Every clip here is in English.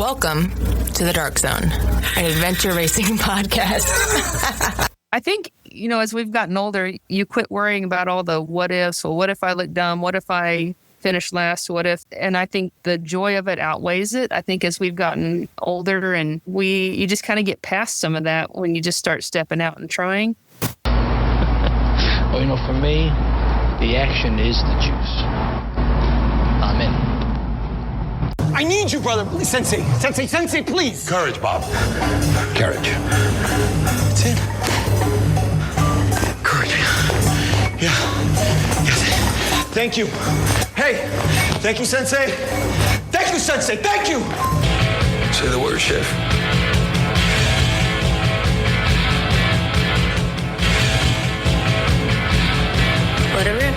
Welcome to the Dark Zone, an adventure racing podcast. I think, as we've gotten older, you quit worrying about all the what ifs. Well, what if I look dumb? What if I finish last? What if? And I think the joy of it outweighs it. I think as we've gotten older and you just kind of get past some of that when you just start stepping out and trying. Well, for me, the action is the juice. I'm in. I need you, brother. Please, Sensei, please. Courage, Bob. Courage. That's it. Courage. Yeah. Yes. Thank you. Hey, thank you, Sensei. Thank you, Sensei. Thank you. Say the word, Chef. Let it rip.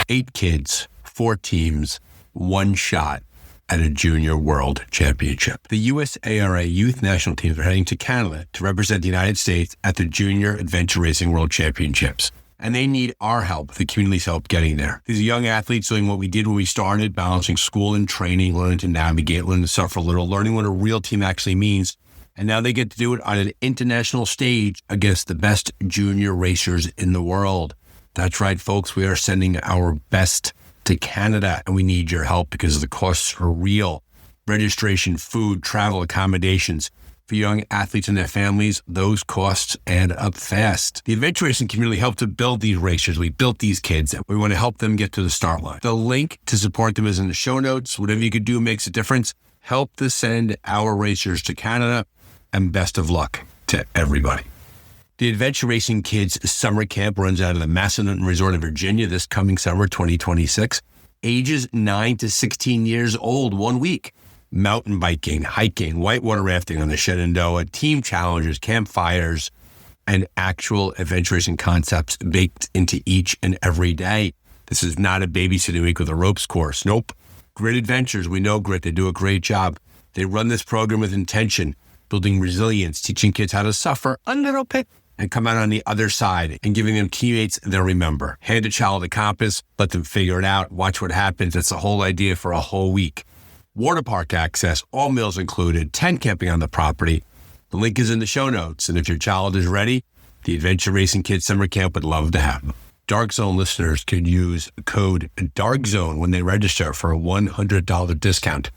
8 kids, 4 teams, 1 shot at a junior world championship. The USARA youth national teams are heading to Canada to represent the United States at the Junior Adventure Racing World Championships. And they need our help, the community's help getting there. These are young athletes doing what we did when we started, balancing school and training, learning to navigate, learning to suffer a little, learning what a real team actually means. And now they get to do it on an international stage against the best junior racers in the world. That's right, folks. We are sending our best to Canada, and we need your help because the costs are real. Registration, food, travel, accommodations. For young athletes and their families, those costs add up fast. The adventure racing community helped to build these racers. We built these kids, and we want to help them get to the start line. The link to support them is in the show notes. Whatever you could do makes a difference. Help to send our racers to Canada, and best of luck to everybody. The Adventure Racing Kids Summer Camp runs out of the Macedon Resort in Virginia this coming summer, 2026. Ages 9 to 16 years old, 1 week. Mountain biking, hiking, whitewater rafting on the Shenandoah, team challenges, campfires, and actual adventure racing concepts baked into each and every day. This is not a babysitting week with a ropes course. Nope. Grit Adventures, we know Grit. They do a great job. They run this program with intention, building resilience, teaching kids how to suffer a little bit and come out on the other side, and giving them teammates they'll remember. Hand a child a compass, let them figure it out, watch what happens. That's the whole idea for a whole week. Water park access, all meals included, tent camping on the property. The link is in the show notes, and if your child is ready, the Adventure Racing Kids Summer Camp would love to have them. Dark Zone listeners could use code DARKZONE when they register for a $100 discount.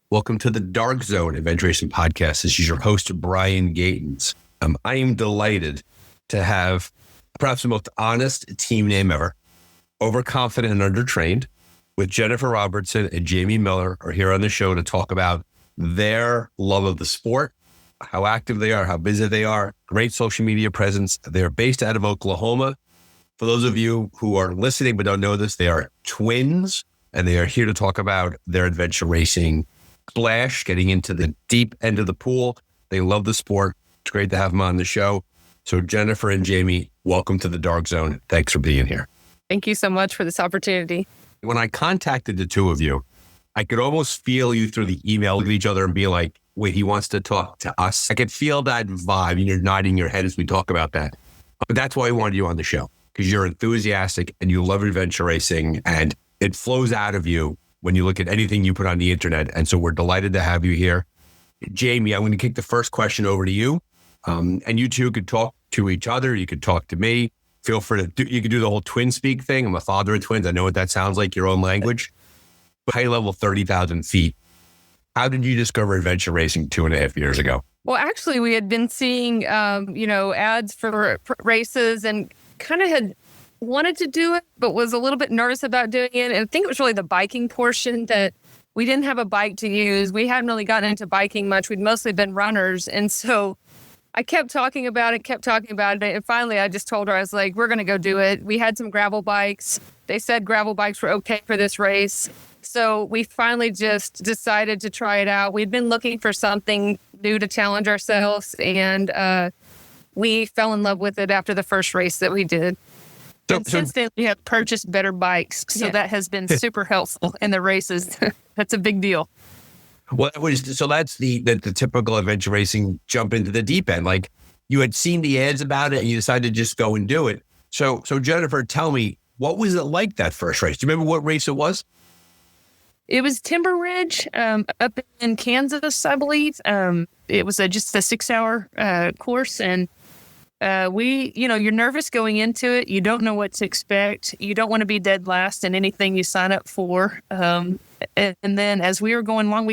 Welcome to the Dark Zone Adventure Racing Podcast. This is your host, Brian Gatens. I am delighted to have perhaps the most honest team name ever, Overconfident and Undertrained, with Jennifer Robertson and Jamie Miller are here on the show to talk about their love of the sport, how active they are, how busy they are, great social media presence. They're based out of Oklahoma. For those of you who are listening but don't know this, they are twins, and they are here to talk about their adventure racing splash, getting into the deep end of the pool. They love the sport. It's great to have them on the show. So Jennifer and Jamie, welcome to the Dark Zone. Thanks for being here. Thank you so much for this opportunity. When I contacted the two of you, I could almost feel you through the email with each other and be like, wait, he wants to talk to us. I could feel that vibe, and you're nodding your head as we talk about that. But that's why I wanted you on the show, because you're enthusiastic and you love adventure racing, and it flows out of you when you look at anything you put on the internet. And so we're delighted to have you here. Jamie, I'm going to kick the first question over to you. And you two could talk to each other. You could talk to me. Feel free to you could do the whole twin speak thing. I'm a father of twins. I know what that sounds like, your own language. But high level, 30,000 feet. How did you discover adventure racing 2.5 years ago? Well, actually, we had been seeing, ads for races and kind of had wanted to do it, but was a little bit nervous about doing it. And I think it was really the biking portion that we didn't have a bike to use. We hadn't really gotten into biking much. We'd mostly been runners. And so I kept talking about it. And finally, I just told her, I was like, we're going to go do it. We had some gravel bikes. They said gravel bikes were okay for this race. So we finally just decided to try it out. We'd been looking for something new to challenge ourselves. And we fell in love with it after the first race that we did. And since then, we have purchased better bikes. So that has been super helpful in the races. That's a big deal. Well, so that's the typical adventure racing jump into the deep end. Like, you had seen the ads about it and you decided to just go and do it. So Jennifer, tell me, What was it like that first race? Do you remember what race it was? It was Timber Ridge up in Kansas, I believe. It was just a 6-hour course. And you're nervous going into it. You don't know what to expect. You don't want to be dead last in anything you sign up for. And then as we were going along,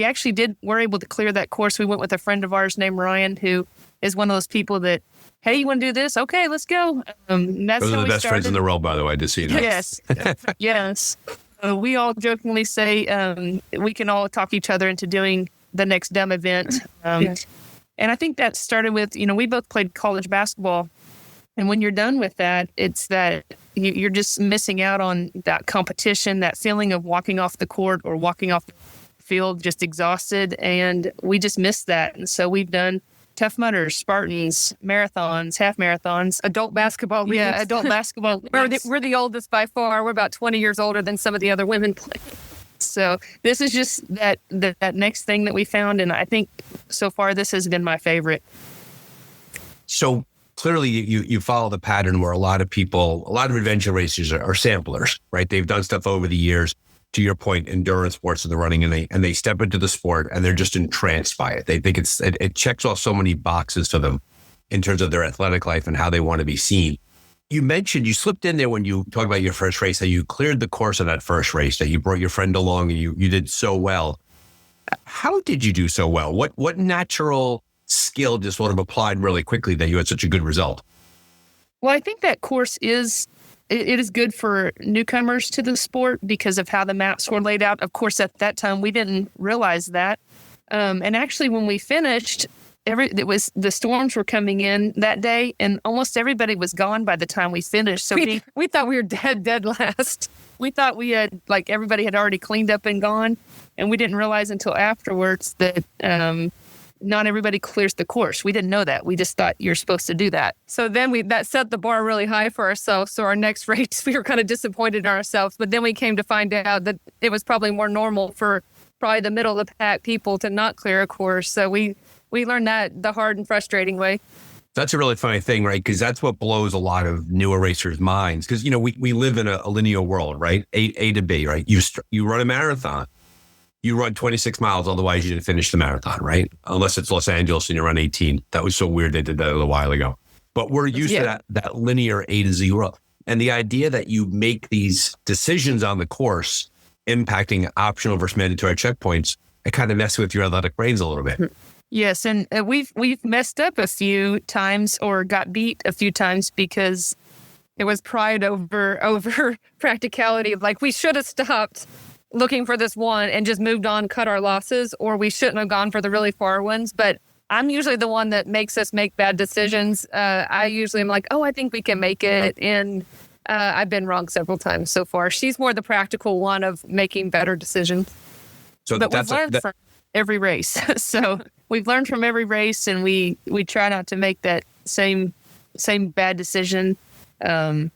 were able to clear that course. We went with a friend of ours named Ryan, who is one of those people that, hey, you want to do this? Okay, let's go. That's Those how are the we best started. friends in the world, by the way, to see that. Yes. Yes. We all jokingly say we can all talk each other into doing the next dumb event. And I think that started with, we both played college basketball. And when you're done with that, it's that you're just missing out on that competition, that feeling of walking off the court or walking off the field just exhausted. And we just missed that. And so we've done Tough Mudders, Spartans, marathons, half marathons, adult basketball leagues. Yeah, adult basketball leagues. We're the oldest by far. We're about 20 years older than some of the other women play. So this is just that next thing that we found. And I think so far this has been my favorite. So clearly you follow the pattern where a lot of adventure racers are samplers, right? They've done stuff over the years. To your point, endurance sports and the running, and they step into the sport and they're just entranced by it. They think it checks off so many boxes for them in terms of their athletic life and how they want to be seen. You mentioned you slipped in there when you talked about your first race, that you cleared the course of that first race, that you brought your friend along and you did so well. How did you do so well? What natural skill just sort of applied really quickly that you had such a good result? Well, I think that course is good for newcomers to the sport because of how the maps were laid out. Of course, at that time, we didn't realize that. And actually, when we finished, the storms were coming in that day, and almost everybody was gone by the time we finished. So we thought we were dead last. We thought we had, everybody had already cleaned up and gone, and we didn't realize until afterwards that not everybody clears the course. We didn't know that. We just thought you're supposed to do that. So then that set the bar really high for ourselves. So our next race, we were kind of disappointed in ourselves. But then we came to find out that it was probably more normal for probably the middle of the pack people to not clear a course. So we learned that the hard and frustrating way. That's a really funny thing, right? Because that's what blows a lot of newer racers' minds. Because, we live in a linear world, right? A to B, right? You run a marathon. You run 26 miles, otherwise you didn't finish the marathon, right? Unless it's Los Angeles and you run 18. That was so weird they did that a little while ago. But we're used to that linear A to Z world. And the idea that you make these decisions on the course impacting optional versus mandatory checkpoints, it kind of messes with your athletic brains a little bit. Yes, and we've messed up a few times or got beat a few times because it was pride over practicality. Like we should have stopped looking for this one and just moved on, cut our losses, or we shouldn't have gone for the really far ones. But I'm usually the one that makes us make bad decisions. I usually am like, oh, I think we can make it. And I've been wrong several times so far. She's more the practical one of making better decisions. But we've learned from every race. So we've learned from every race, and we try not to make that same bad decision. And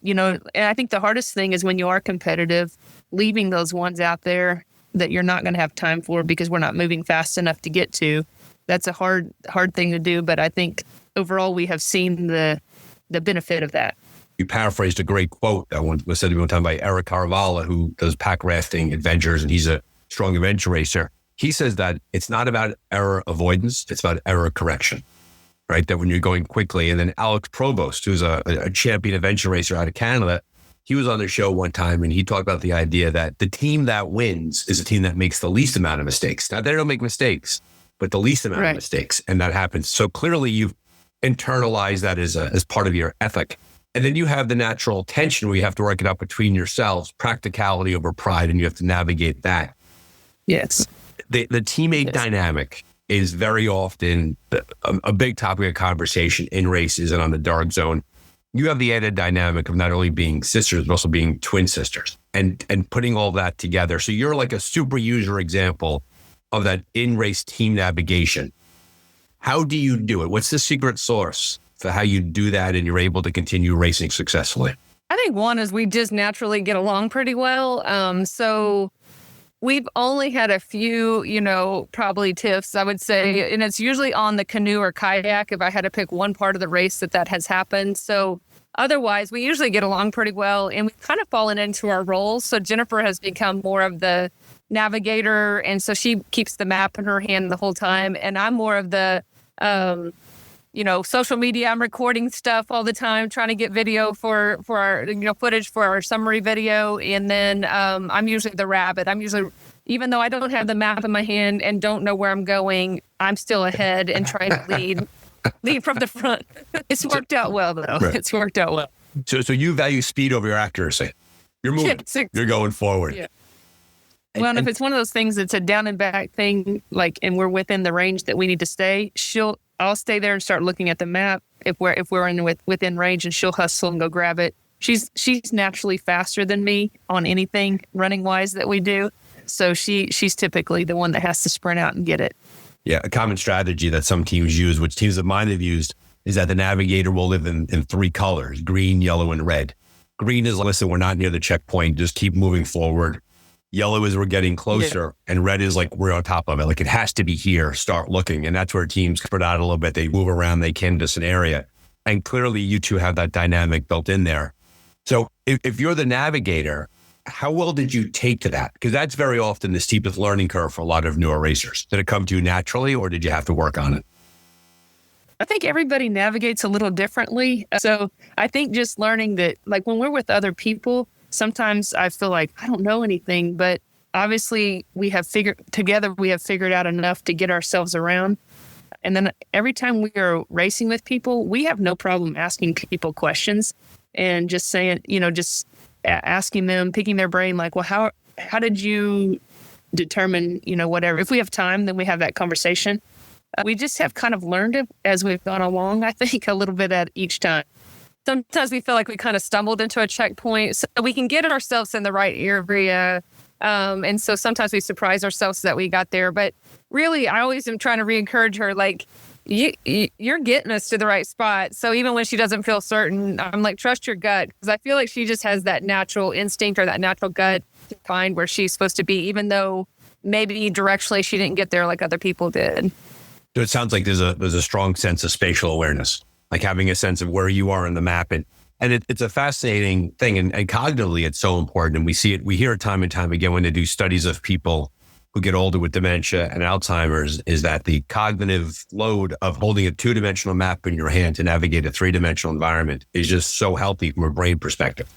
I think the hardest thing is when you are competitive, leaving those ones out there that you're not going to have time for because we're not moving fast enough to get to. That's a hard thing to do. But I think overall we have seen the benefit of that. You paraphrased a great quote that was said to me one time by Eric Carvalho, who does pack rafting adventures, and he's a strong adventure racer. He says that it's not about error avoidance, it's about error correction, right? That when you're going quickly. And then Alex Provost, who's a champion adventure racer out of Canada, he was on the show one time and he talked about the idea that the team that wins is a team that makes the least amount of mistakes. Not that they don't make mistakes, but the least amount of mistakes. And that happens. So clearly you've internalized that as part of your ethic. And then you have the natural tension where you have to work it out between yourselves, practicality over pride, and you have to navigate that. Yes. The teammate dynamic is very often a big topic of conversation in races and on the dark zone. You have the added dynamic of not only being sisters, but also being twin sisters and putting all that together. So you're like a super user example of that in-race team navigation. How do you do it? What's the secret sauce for how you do that and you're able to continue racing successfully? I think one is we just naturally get along pretty well. So we've only had a few, probably tiffs, I would say, and it's usually on the canoe or kayak. If I had to pick one part of the race that has happened. So otherwise, we usually get along pretty well, and we've kind of fallen into our roles. So Jennifer has become more of the navigator, and so she keeps the map in her hand the whole time, and I'm more of the social media. I'm recording stuff all the time, trying to get video for our footage for our summary video, and then I'm usually the rabbit. Even though I don't have the map in my hand and don't know where I'm going, I'm still ahead and trying to lead from the front. It's worked out well, though. Right. It's worked out well. So you value speed over your accuracy. You're moving. You're going forward. Yeah. Well, and if it's one of those things that's a down and back thing, and we're within the range that we need to stay, I'll stay there and start looking at the map if we're within range, and she'll hustle and go grab it. She's naturally faster than me on anything running wise that we do, so she's typically the one that has to sprint out and get it. Yeah, a common strategy that some teams use, which teams of mine have used, is that the navigator will live in 3 colors: green, yellow, and red. Green is, listen, we're not near the checkpoint, just keep moving forward. Yellow is we're getting closer, and red is we're on top of it. It has to be here, start looking. And that's where teams spread out a little bit. They move around, they canvas an area. And clearly you two have that dynamic built in there. So if you're the navigator, how well did you take to that? Because that's very often the steepest learning curve for a lot of newer racers. Did it come to you naturally, or did you have to work on it? I think everybody navigates a little differently. So I think just learning that, when we're with other people, sometimes I feel like I don't know anything, but obviously we have figured out enough to get ourselves around. And then every time we are racing with people, we have no problem asking people questions and just saying, just asking them, picking their brain, well, how did you determine, whatever. If we have time, then we have that conversation. We just have kind of learned it as we've gone along, I think, a little bit at each time. Sometimes we feel like we kind of stumbled into a checkpoint, so we can get ourselves in the right area. And so sometimes we surprise ourselves that we got there. But really, I always am trying to re-encourage her, you're getting us to the right spot. So even when she doesn't feel certain, I'm trust your gut. Because I feel like she just has that natural instinct or that natural gut to find where she's supposed to be, even though maybe directionally she didn't get there like other people did. So it sounds like there's a strong sense of spatial awareness, having a sense of where you are in the map. And it's a fascinating thing. And cognitively, it's so important. And we hear it time and time again when they do studies of people who get older with dementia and Alzheimer's, is that the cognitive load of holding a 2-dimensional map in your hand to navigate a 3-dimensional environment is just so healthy from a brain perspective.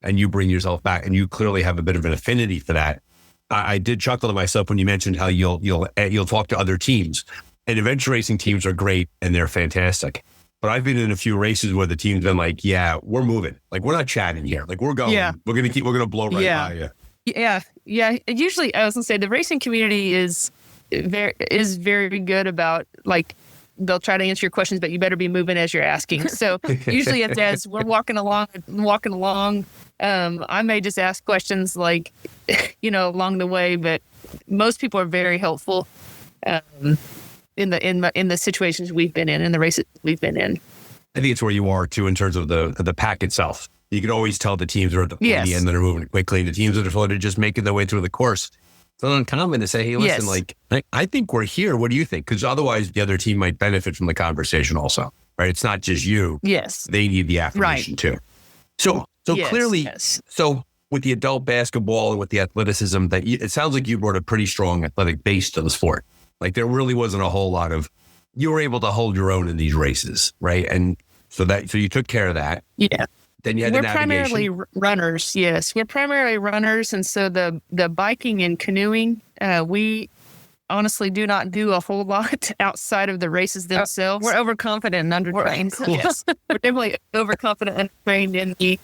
And you bring yourself back, and you clearly have a bit of an affinity for that. I did chuckle to myself when you mentioned how you'll talk to other teams. And adventure racing teams are great and they're fantastic. But I've been in a few races where the team's been yeah, we're moving. We're not chatting here. We're going. Yeah. We're going to blow right by you. Yeah. Yeah. Usually, I was going to say the racing community is very good about they'll try to answer your questions, but you better be moving as you're asking. So usually as we're walking along, I may just ask questions along the way, but most people are very helpful. In the situations we've been in the races we've been in. I think it's where you are too in terms of the pack itself. You can always tell the teams are at the end that are moving quickly. The teams that are floated just making their way through the course. It's uncommon to say, hey, listen, I think we're here. What do you think? Because otherwise the other team might benefit from the conversation also, right? It's not just you. Yes. They need the affirmation too. So clearly, so with the adult basketball and with the athleticism, it sounds like you brought a pretty strong athletic base to the sport. There really wasn't a whole lot of, you were able to hold your own in these races, right? And so you took care of that. Yeah. Then you had the navigation. We're primarily runners. Yes, we're primarily runners. And so the biking and canoeing, we honestly do not do a whole lot outside of the races themselves. We're overconfident and undertrained. Yes. We're definitely overconfident and undertrained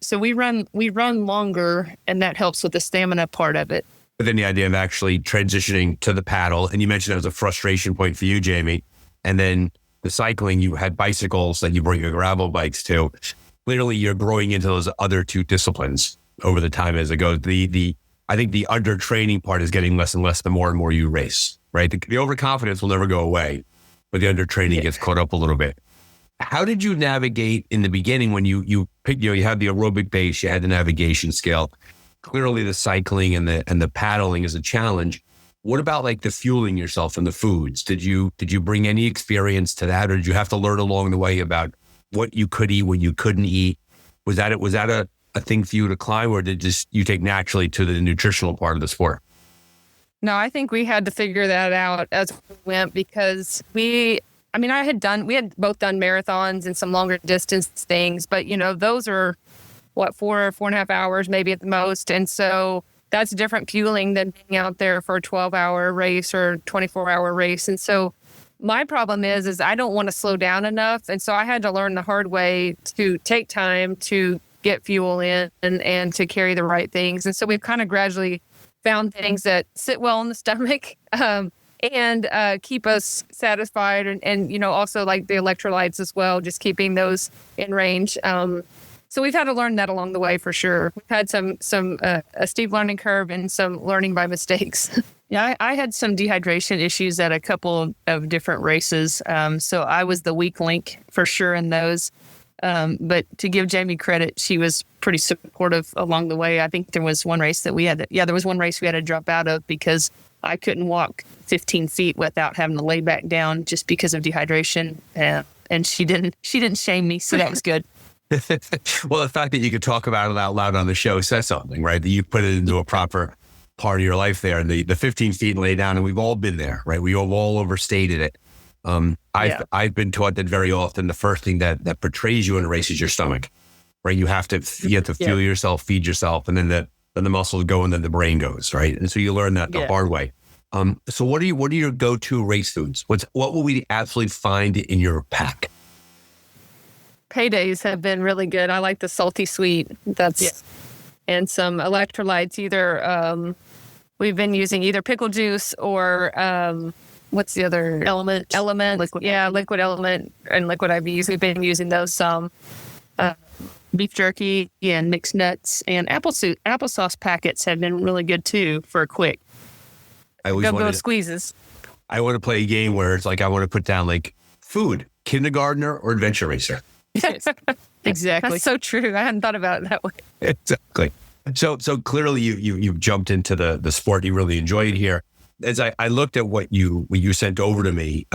so we run longer, and that helps with the stamina part of it. But then the idea of actually transitioning to the paddle, and you mentioned it was a frustration point for you, Jamie. And then the cycling, you had bicycles that you bring your gravel bikes to. Clearly, you're growing into those other 2 disciplines over the time as it goes. I think the undertraining part is getting less and less the more and more you race, right? The overconfidence will never go away, but the undertraining gets caught up a little bit. How did you navigate in the beginning when you picked, you had the aerobic base, you had the navigation scale? Clearly the cycling and the paddling is a challenge. What about the fueling yourself and the foods? Did you bring any experience to that, or did you have to learn along the way about what you could eat, what you couldn't eat? Was that a thing for you to climb, or did just you take naturally to the nutritional part of the sport? No, I think we had to figure that out as we went because we had both done marathons and some longer distance things, but those are 4.5 hours maybe at the most. And so that's different fueling than being out there for a 12-hour race or 24-hour race. And so my problem is I don't want to slow down enough. And so I had to learn the hard way to take time to get fuel in and to carry the right things. And so we've kind of gradually found things that sit well in the stomach and keep us satisfied. And also like the electrolytes as well, just keeping those in range. So we've had to learn that along the way for sure. We've had a steep learning curve and some learning by mistakes. Yeah, I had some dehydration issues at a couple of different races. So I was the weak link for sure in those. But to give Jamie credit, she was pretty supportive along the way. I think there was one race we had to drop out of because I couldn't walk 15 feet without having to lay back down just because of dehydration. And she didn't shame me, so that was good. Well, the fact that you could talk about it out loud on the show says something, right? That you put it into a proper part of your life there. And the 15 feet and lay down, and we've all been there, right? We have all overstated it. I've been taught that very often the first thing that betrays you in a race is your stomach, right? You have to fuel yourself, feed yourself, and then the muscles go and then the brain goes, right? And so you learn that the hard way. So what are your go-to race foods? What will we absolutely find in your pack? Paydays have been really good. I like the salty sweet. And some electrolytes. Either we've been using either pickle juice or what's the other element? Liquid element and liquid IVs. We've been using those some. Beef jerky and mixed nuts and applesauce packets have been really good too for a quick. I always go squeezes. I want to play a game where it's like I want to put down like food, kindergartner or adventure racer. Exactly. That's so true. I hadn't thought about it that way. Exactly. So clearly you've jumped into the sport. You really enjoy it here. As I looked at what you sent over to me,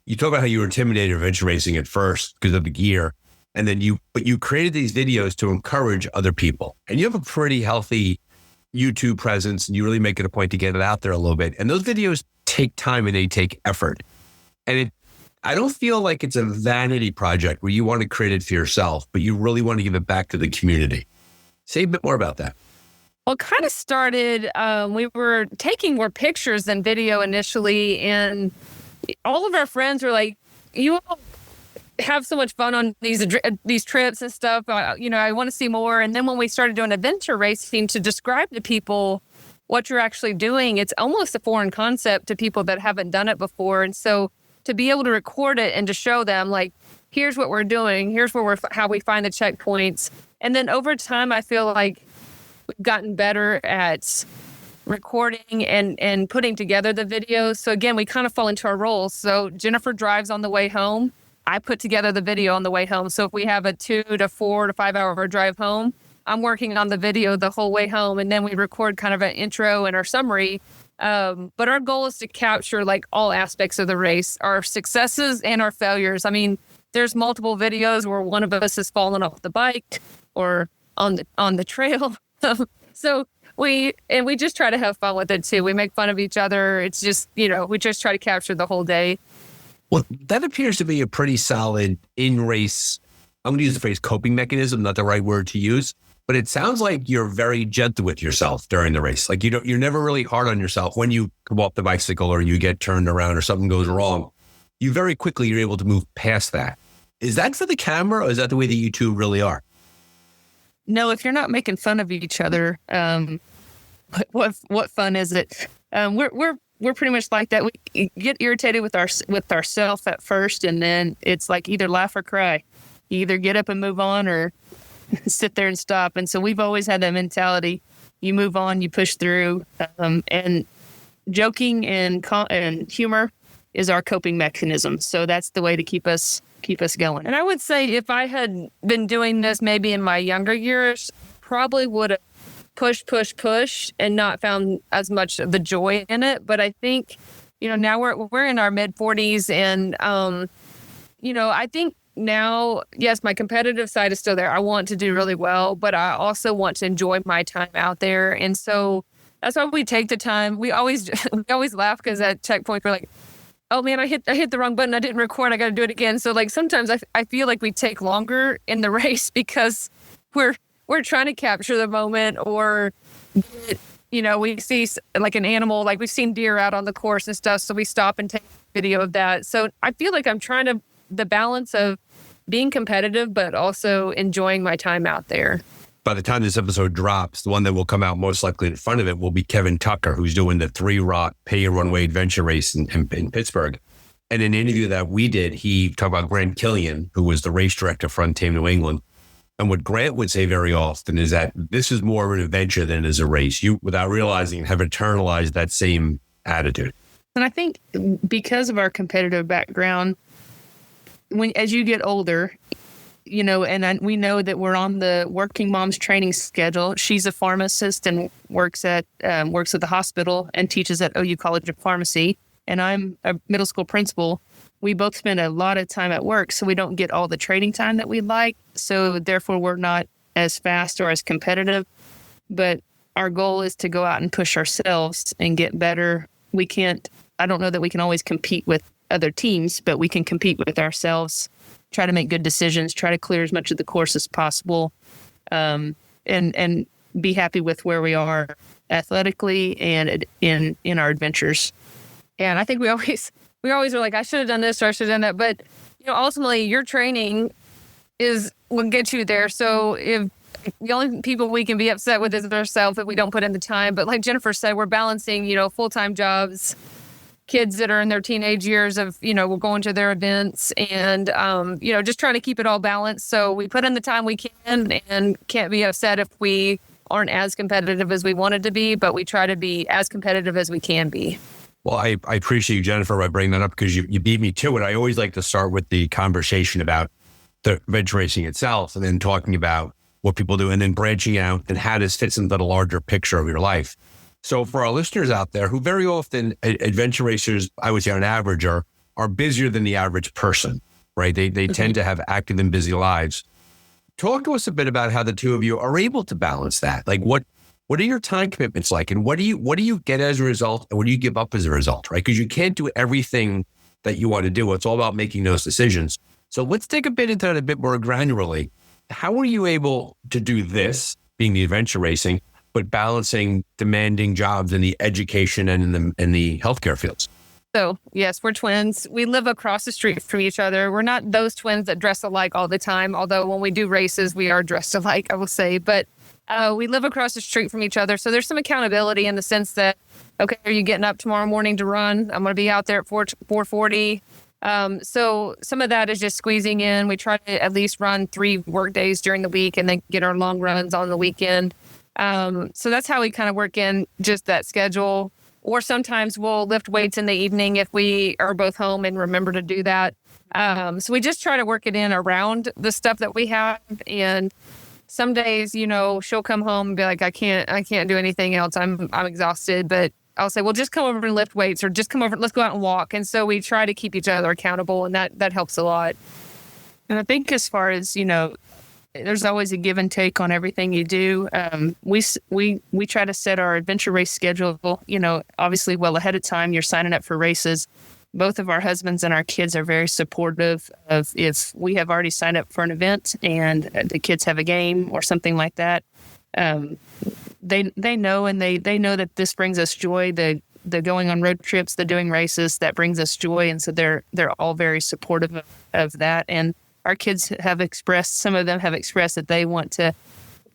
you talk about how you were intimidated of adventure racing at first because of the gear. And then you created these videos to encourage other people. And you have a pretty healthy YouTube presence, and you really make it a point to get it out there a little bit. And those videos take time and they take effort. And I don't feel like it's a vanity project where you want to create it for yourself, but you really want to give it back to the community. Say a bit more about that. Well, it kind of started, we were taking more pictures than video initially. And all of our friends were like, you all have so much fun on these trips and stuff. I want to see more. And then when we started doing adventure racing, to describe to people what you're actually doing, it's almost a foreign concept to people that haven't done it before. And so to be able to record it and to show them, like, here's what we're doing, here's how we find the checkpoints. And then over time, I feel like we've gotten better at recording and putting together the videos. So again, we kind of fall into our roles. So Jennifer drives on the way home. I put together the video on the way home. So if we have a 2 to 4 to 5 hour drive home, I'm working on the video the whole way home. And then we record kind of an intro and our summary. But our goal is to capture like all aspects of the race, our successes and our failures. I mean, there's multiple videos where one of us has fallen off the bike or on the trail. So we just try to have fun with it too. We make fun of each other. It's just, we just try to capture the whole day. Well, that appears to be a pretty solid in-race, I'm going to use the phrase coping mechanism, not the right word to use, but it sounds like you're very gentle with yourself during the race. Like you're never really hard on yourself when you come off the bicycle or you get turned around or something goes wrong. You very quickly, you're able to move past that. Is that for the camera or is that the way that you two really are? No, if you're not making fun of each other, what fun is it? We're pretty much like that. We get irritated with ourselves at first, and then it's like either laugh or cry. You either get up and move on or sit there and stop. And so we've always had that mentality. You move on, you push through, and joking and humor is our coping mechanism. So that's the way to keep us going. And I would say if I had been doing this maybe in my younger years, probably would have push and not found as much of the joy in it. But I think, now we're in our mid 40s and, I think now, yes, my competitive side is still there. I want to do really well, but I also want to enjoy my time out there. And so that's why we take the time. We always laugh because at checkpoint we're like, oh man, I hit the wrong button. I didn't record. I got to do it again. So like sometimes I feel like we take longer in the race because we're trying to capture the moment, or we see like an animal, like we've seen deer out on the course and stuff. So we stop and take video of that. So I feel like I'm trying to the balance of being competitive, but also enjoying my time out there. By the time this episode drops, the one that will come out most likely in front of it will be Kevin Tucker, who's doing the 3-rock pay-your-runway adventure race in Pittsburgh. And in an interview that we did, he talked about Grant Killian, who was the race director for Untamed New England. And what Grant would say very often is that this is more of an adventure than it is a race. You, without realizing, have internalized that same attitude. And I think because of our competitive background, as you get older, we know that we're on the working mom's training schedule. She's a pharmacist and works at the hospital and teaches at OU College of Pharmacy. And I'm a middle school principal. We both spend a lot of time at work, so we don't get all the training time that we'd like. So therefore, we're not as fast or as competitive. But our goal is to go out and push ourselves and get better. I don't know that we can always compete with other teams, but we can compete with ourselves, try to make good decisions, try to clear as much of the course as possible, and be happy with where we are athletically and in our adventures. And I think we always are like, I should have done this or I should have done that. But, ultimately your training will get you there. So if the only people we can be upset with is ourselves if we don't put in the time. But like Jennifer said, we're balancing, full-time jobs, kids that are in their teenage years of, we're going to their events and, just trying to keep it all balanced. So we put in the time we can and can't be upset if we aren't as competitive as we wanted to be, but we try to be as competitive as we can be. Well, I appreciate you, Jennifer, by bringing that up because you beat me to it. I always like to start with the conversation about the adventure racing itself and then talking about what people do and then branching out and how this fits into the larger picture of your life. So for our listeners out there who very often adventure racers, I would say on average, are busier than the average person, right? They tend to have active and busy lives. Talk to us a bit about how the two of you are able to balance that. Like what are your time commitments like? And what do you get as a result? And what do you give up as a result, right? Because you can't do everything that you want to do. It's all about making those decisions. So let's take a bit into that a bit more granularly. How are you able to do this, being the adventure racing, but balancing demanding jobs in the education and in the healthcare fields? So yes, we're twins. We live across the street from each other. We're not those twins that dress alike all the time, although when we do races, we are dressed alike, I will say. But we live across the street from each other. So there's some accountability in the sense that, okay, are you getting up tomorrow morning to run? I'm going to be out there at 4:40. So some of that is just squeezing in. We try to at least run 3 work days during the week and then get our long runs on the weekend. So that's how we kind of work in just that schedule. Or sometimes we'll lift weights in the evening if we are both home and remember to do that. So we just try to work it in around the stuff that we have. And some days, she'll come home and be like, I can't do anything else. I'm exhausted. But I'll say, well, just come over and lift weights, or just come over, let's go out and walk. And so we try to keep each other accountable, and that helps a lot. And I think as far as, there's always a give and take on everything you do. We try to set our adventure race schedule, obviously well ahead of time. You're signing up for races. Both of our husbands and our kids are very supportive of if we have already signed up for an event and the kids have a game or something like that. They know, and they know that this brings us joy. The going on road trips, the doing races, that brings us joy. And so they're all very supportive of that. And our kids some of them have expressed that they want to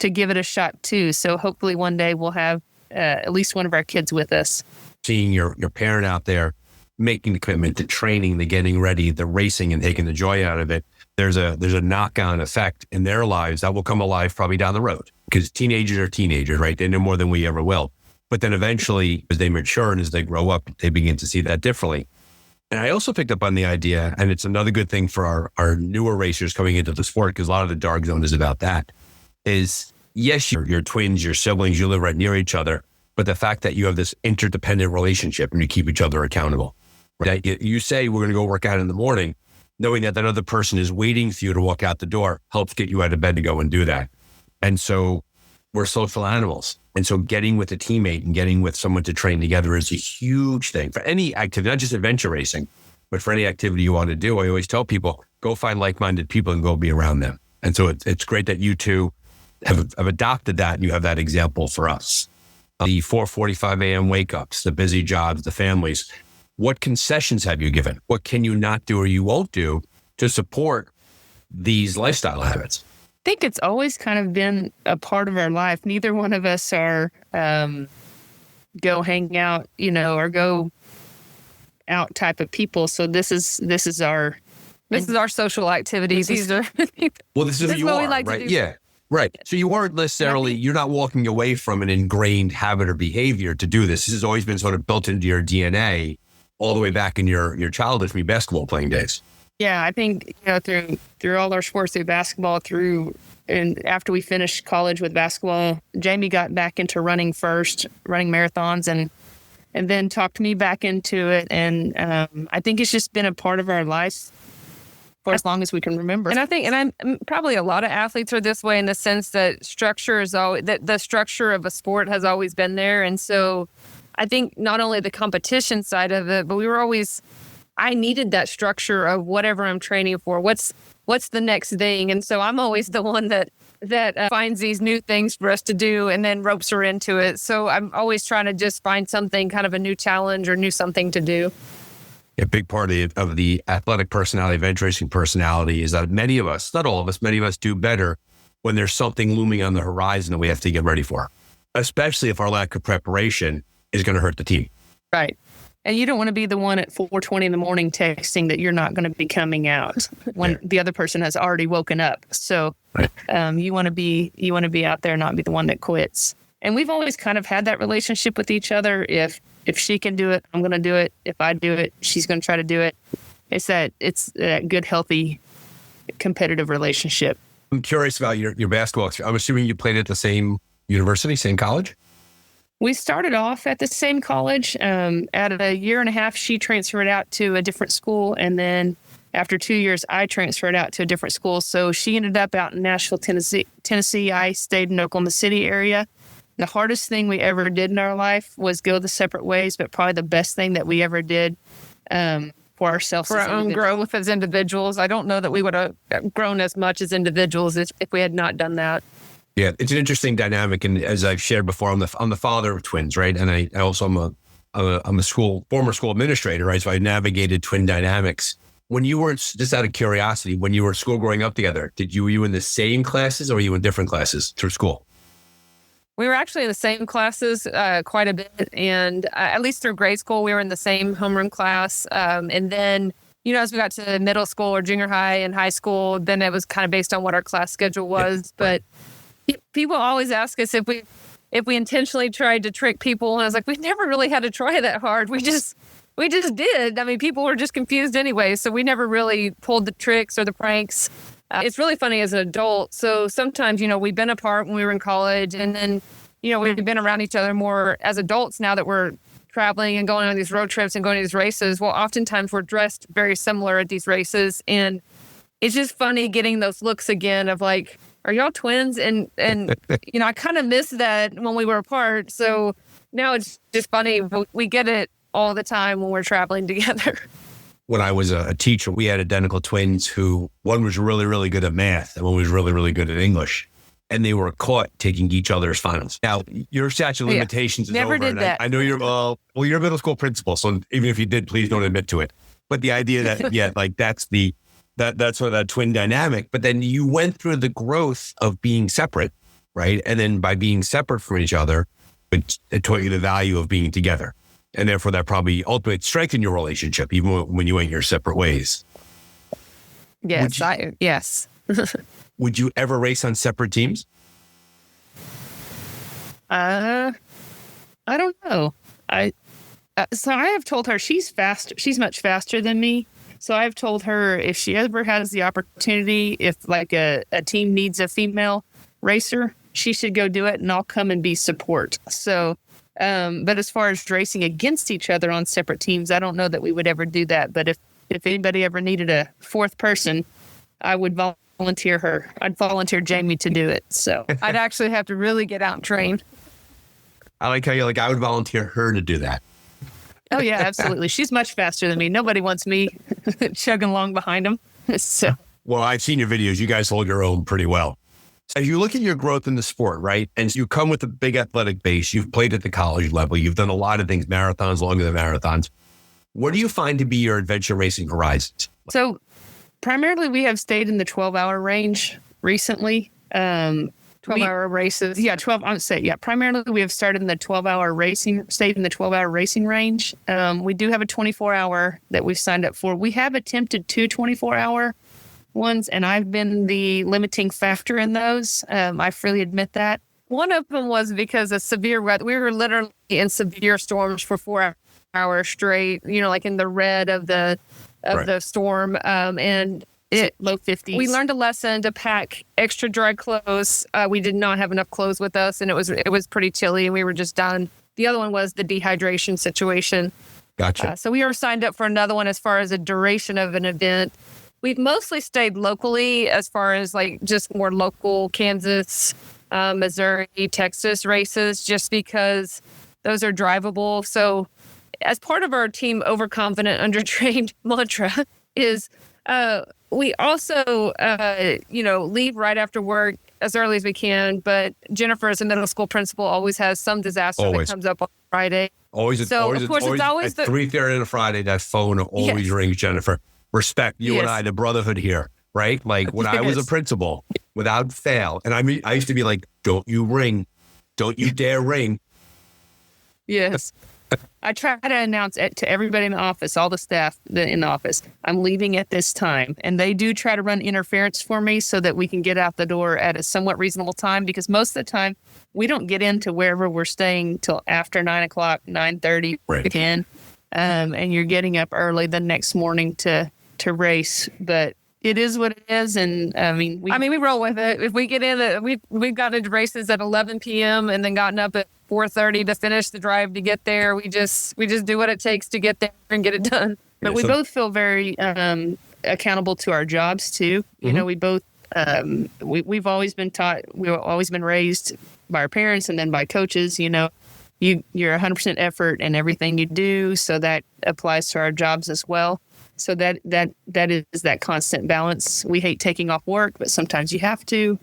give it a shot too. So hopefully one day we'll have at least one of our kids with us. Seeing your parent out there making the commitment to training, the getting ready, the racing, and taking the joy out of it, there's a knock-on effect in their lives that will come alive probably down the road. Because teenagers are teenagers, right? They know more than we ever will. But then eventually, as they mature and as they grow up, they begin to see that differently. And I also picked up on the idea, and it's another good thing for our newer racers coming into the sport, because a lot of the dark zone is about that, is yes, you're twins, you're siblings, you live right near each other, but the fact that you have this interdependent relationship and you keep each other accountable. Right? You say, we're going to go work out in the morning, knowing that that other person is waiting for you to walk out the door helps get you out of bed to go and do that. And so we're social animals. And so getting with a teammate and getting with someone to train together is a huge thing for any activity, not just adventure racing, but for any activity you want to do. I always tell people, go find like-minded people and go be around them. And so it's great that you two have adopted that and you have that example for us. The 4:45 a.m. wake-ups, the busy jobs, the families. What concessions have you given? What can you not do or you won't do to support these lifestyle habits? I think it's always kind of been a part of our life. Neither one of us are go hang out, or go out type of people. So this is our social activities. These are well, this is who you what are, we like right? to do. Yeah, right. So you weren't necessarily, you're not walking away from an ingrained habit or behavior to do this. This has always been sort of built into your DNA all the way back in your childhood from your basketball playing days. Yeah, I think through all our sports, through basketball, and after we finished college with basketball, Jamie got back into running first, running marathons, and then talked me back into it. And I think it's just been a part of our lives for as long as we can remember. And I think, and I'm probably a lot of athletes are this way in the sense that structure is always that the structure of a sport has always been there, and so I think not only the competition side of it, but I needed that structure of whatever I'm training for. What's the next thing? And so I'm always the one that finds these new things for us to do and then ropes her into it. So I'm always trying to just find something, kind of a new challenge or new something to do. A big part of the athletic personality, event racing personality is that many of us, not all of us, many of us do better when there's something looming on the horizon that we have to get ready for, especially if our lack of preparation is going to hurt the team. Right. And you don't want to be the one at 4:20 in the morning texting that you're not going to be coming out when the other person has already woken up. So you want to be out there, not be the one that quits. And we've always kind of had that relationship with each other. If she can do it, I'm going to do it. If I do it, she's going to try to do it. It's that good, healthy, competitive relationship. I'm curious about your basketball experience. I'm assuming you played at the same university, same college? We started off at the same college. At a year and a half, she transferred out to a different school. And then after 2 years, I transferred out to a different school. So she ended up out in Nashville, Tennessee. I stayed in Oklahoma City area. The hardest thing we ever did in our life was go the separate ways, but probably the best thing that we ever did for ourselves. For our own growth as individuals. I don't know that we would have grown as much as individuals if we had not done that. Yeah, it's an interesting dynamic, and as I've shared before, I'm the father of twins, right? And I also I'm a former school administrator, right? So I navigated twin dynamics. When you were, just out of curiosity, when you were at school growing up together, were you in the same classes or were you in different classes through school? We were actually in the same classes quite a bit, and at least through grade school, we were in the same homeroom class. And then, as we got to middle school or junior high and high school, then it was kind of based on what our class schedule was, but. People always ask us if we intentionally tried to trick people. And I was like, we never really had to try that hard. We just did. I mean, people were just confused anyway. So we never really pulled the tricks or the pranks. It's really funny as an adult. So sometimes, we've been apart when we were in college. And then, we've been around each other more as adults now that we're traveling and going on these road trips and going to these races. Well, oftentimes we're dressed very similar at these races. And it's just funny getting those looks again of like, are y'all twins? And I kind of missed that when we were apart. So now it's just funny. We get it all the time when we're traveling together. When I was a teacher, we had identical twins who one was really, really good at math and one was really, really good at English. And they were caught taking each other's finals. Now, your statute of limitations is never over. Did that. I know you're, you're a middle school principal. So even if you did, please don't admit to it. But the idea that, that's sort of that twin dynamic. But then you went through the growth of being separate, right? And then by being separate from each other, it taught you the value of being together. And therefore that probably ultimately strengthened your relationship, even when you went your separate ways. Yes. Yes. Would you ever race on separate teams? I don't know. So I have told her she's faster. She's much faster than me. So I've told her if she ever has the opportunity, if like a team needs a female racer, she should go do it and I'll come and be support. So, but as far as racing against each other on separate teams, I don't know that we would ever do that. But if anybody ever needed a fourth person, I would volunteer her. I'd volunteer Jamie to do it. So I'd actually have to really get out and train. I like how you're like, I would volunteer her to do that. Oh, yeah, absolutely. She's much faster than me. Nobody wants me chugging along behind them. So. Well, I've seen your videos. You guys hold your own pretty well. As you look at your growth in the sport, right? And you come with a big athletic base. You've played at the college level. You've done a lot of things, marathons, longer than marathons. What do you find to be your adventure racing horizons? So primarily we have stayed in the 12-hour range recently. 12-hour races. Yeah, 12. I would say, yeah. Primarily, we have stayed in the 12-hour racing range. We do have a 24-hour that we've signed up for. We have attempted 2 24-hour ones, and I've been the limiting factor in those. I freely admit that. One of them was because of severe weather. We were literally in severe storms for 4 hours straight, like in the red of the storm. And low 50s. We learned a lesson to pack extra dry clothes. We did not have enough clothes with us, and it was pretty chilly, and we were just done. The other one was the dehydration situation. Gotcha. So we were signed up for another one as far as a duration of an event. We've mostly stayed locally as far as like just more local Kansas, Missouri, Texas races, just because those are drivable. So as part of our team Overconfident, Undertrained mantra is we also, leave right after work as early as we can. But Jennifer, as a middle school principal, always has some disaster that comes up on Friday. Always, of course, it's always at 3:30 on a Friday. That phone always rings, Jennifer. Respect you and I, the brotherhood here, right? Like when I was a principal, without fail, and I used to be like, "Don't you ring, don't you dare ring." Yes. I try to announce it to everybody in the office, all the staff in the office, I'm leaving at this time. And they do try to run interference for me so that we can get out the door at a somewhat reasonable time, because most of the time we don't get into wherever we're staying till after 9 o'clock, 9:30, 10. And you're getting up early the next morning to race. But it is what it is. And we roll with it. If we get in, we've gotten into races at 11 p.m. and then gotten up at 4:30 to finish the drive to get there. We just do what it takes to get there and get it done. But we both feel very accountable to our jobs too. You know, we both we've always been taught. We've always been raised by our parents and then by coaches. You're 100% effort in everything you do. So that applies to our jobs as well. So that is that constant balance. We hate taking off work, but sometimes you have to.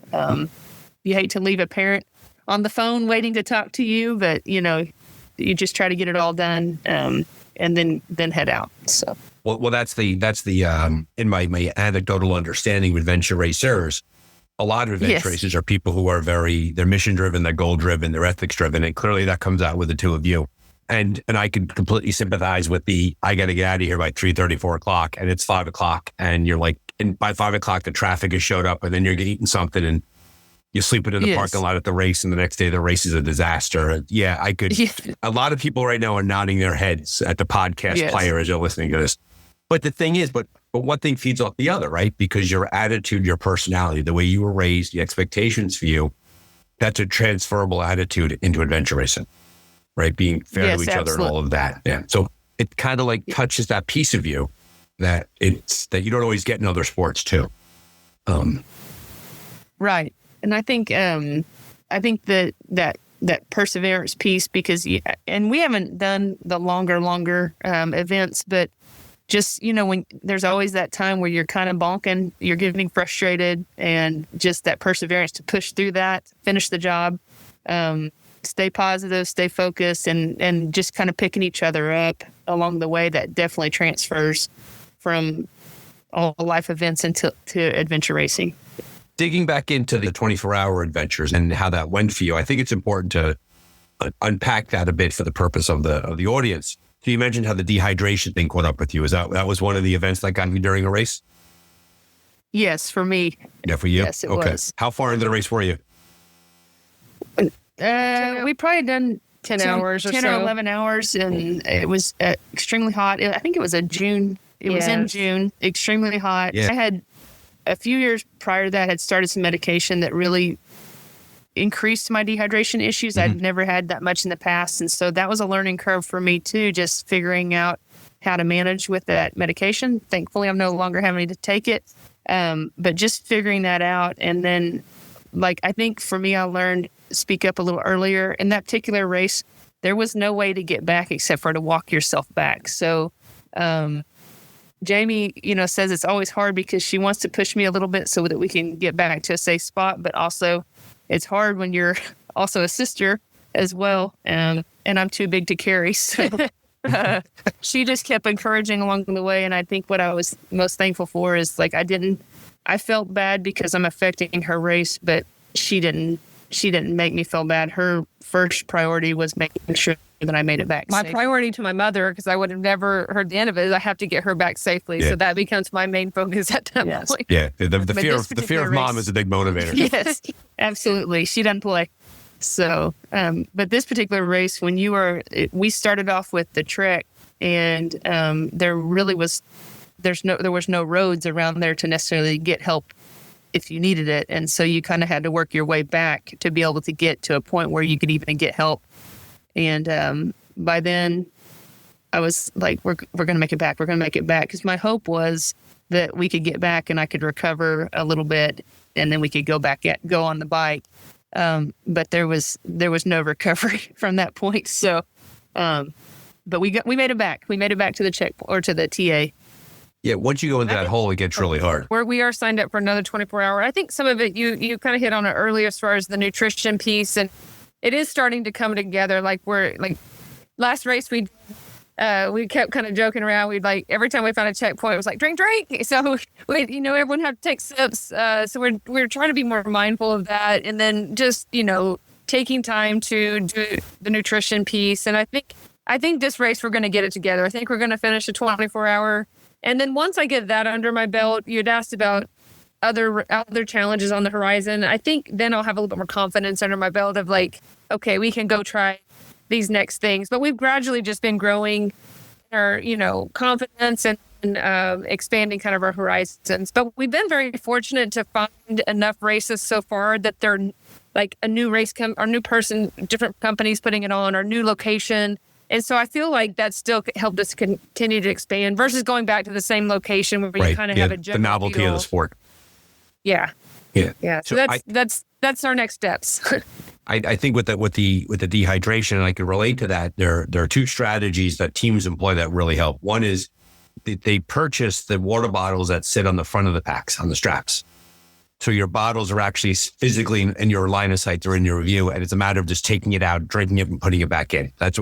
You hate to leave a parent on the phone waiting to talk to you, but you just try to get it all done and then head out. So well that's the in my anecdotal understanding with adventure racers, a lot of adventure racers are people who are they're mission driven, they're goal driven, they're ethics driven, and clearly that comes out with the two of you. And I could completely sympathize with I got to get out of here by 3:30, 4 o'clock, and it's 5 o'clock, and you're like, and by 5 o'clock the traffic has showed up, and then you're eating something and you're sleeping in the parking lot at the race, and the next day the race is a disaster. Yeah, I could. A lot of people right now are nodding their heads at the podcast player as you're listening to this. But the thing is, but one thing feeds off the other, right? Because your attitude, your personality, the way you were raised, the expectations for you, that's a transferable attitude into adventure racing, right? Being fair to each other and all of that. Yeah. So it kind of like touches that piece of you that you don't always get in other sports too. Right. And I think that perseverance piece, because and we haven't done the longer events, but just, when there's always that time where you're kind of bonking, you're getting frustrated, and just that perseverance to push through that, finish the job, stay positive, stay focused, and just kind of picking each other up along the way, that definitely transfers from all life events to adventure racing. Digging back into the 24-hour adventures and how that went for you, I think it's important to unpack that a bit for the purpose of the audience. So you mentioned how the dehydration thing caught up with you. That was one of the events that got you during a race? Yes, for me. Yeah, for you? Yes, it was. How far into the race were you? We probably done 10 hours or 10 or 11 hours, and it was extremely hot. I think it was June. It was in June, extremely hot. Yeah. I had a few years prior to that had started some medication that really increased my dehydration issues. I'd never had that much in the past. And so that was a learning curve for me too, just figuring out how to manage with that medication. Thankfully, I'm no longer having to take it. But just figuring that out. And then, like, I think for me, I learned speak up a little earlier. In that particular race, there was no way to get back except for to walk yourself back. So Jamie, says it's always hard because she wants to push me a little bit so that we can get back to a safe spot. But also it's hard when you're also a sister as well. And I'm too big to carry. So she just kept encouraging along the way. And I think what I was most thankful for is like, I felt bad because I'm affecting her race, but she didn't make me feel bad. Her first priority was making sure that I made it back My safe. priority to my mother, because I would have never heard the end of it, is I have to get her back safely. Yeah. So that becomes my main focus at that point. Yeah, the But fear of mom race- is a big motivator. Yes, absolutely. She doesn't play. So, but this particular race, we started off with the trek, and there was no roads around there to necessarily get help if you needed it. And so you kind of had to work your way back to be able to get to a point where you could even get help. And by then I was like, we're going to make it back. We're going to make it back. Because my hope was that we could get back and I could recover a little bit and then we could go on the bike. But there was no recovery from that point. So, but we made it back. We made it back to the check or to the TA. Yeah, once you go into that hole, it gets really hard. Where we are signed up for another 24-hour. I think some of it you kind of hit on it earlier as far as the nutrition piece, and it is starting to come together. Like last race we kept kind of joking around. We'd like every time we found a checkpoint, it was like drink. So everyone had to take sips. So we're trying to be more mindful of that, and then just taking time to do the nutrition piece. And I think this race we're going to get it together. I think we're going to finish a 24-hour. And then once I get that under my belt, you'd asked about other challenges on the horizon. I think then I'll have a little bit more confidence under my belt of like, okay, we can go try these next things. But we've gradually just been growing our, confidence and expanding kind of our horizons. But we've been very fortunate to find enough races so far that they're like a new race, or new person, different companies putting it on, or new location. And so I feel like that still helped us continue to expand versus going back to the same location where you kind of have a general the novelty feel. of the sport. Yeah. Yeah. So that's our next steps. I think with the dehydration, and I can relate to that. There are two strategies that teams employ that really help. One is they purchase the water bottles that sit on the front of the packs on the straps. So your bottles are actually physically in your line of sight, they're in your view, and it's a matter of just taking it out, drinking it, and putting it back in. That's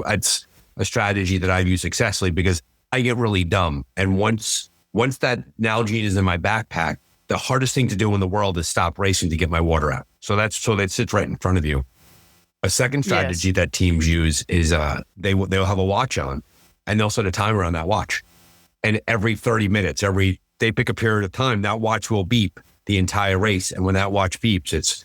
a strategy that I've used successfully because I get really dumb. And once that Nalgene is in my backpack, the hardest thing to do in the world is stop racing to get my water out. So that sits right in front of you. A second strategy that teams use is they'll have a watch on and they'll set a timer on that watch. And every 30 minutes, they pick a period of time, that watch will beep the entire race. And when that watch beeps, it's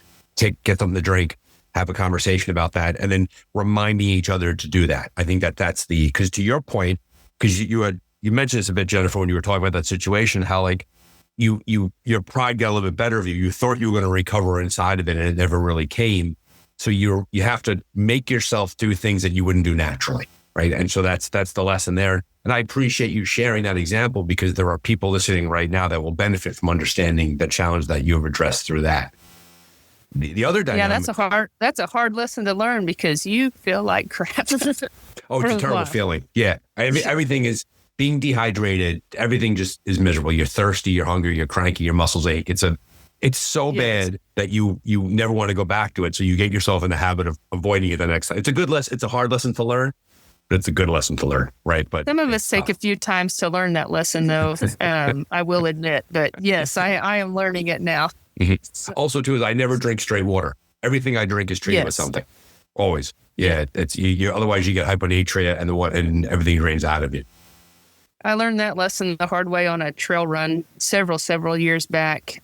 get them to drink, have a conversation about that, and then reminding each other to do that. I think that's because to your point, because you mentioned this a bit, Jennifer, when you were talking about that situation, how like your pride got a little bit better of you. You thought you were going to recover inside of it and it never really came. So you have to make yourself do things that you wouldn't do naturally. Right. And so that's the lesson there. And I appreciate you sharing that example because there are people listening right now that will benefit from understanding the challenge that you have addressed through that. The other dynamic. Yeah, that's a hard lesson to learn because you feel like crap. Oh, it's a terrible feeling. Yeah. Everything is being dehydrated. Everything just is miserable. You're thirsty, you're hungry, you're cranky, your muscles ache. It's so bad that you never want to go back to it. So you get yourself in the habit of avoiding it the next time. It's a good lesson. It's a hard lesson to learn, but it's a good lesson to learn. Right. But some of us take a few times to learn that lesson though. I will admit, but yes, I am learning it now. Mm-hmm. So. Also, too, is I never drink straight water. Everything I drink is treated with something. Always. Yeah. It's you. Otherwise, you get hyponatria and everything drains out of you. I learned that lesson the hard way on a trail run several years back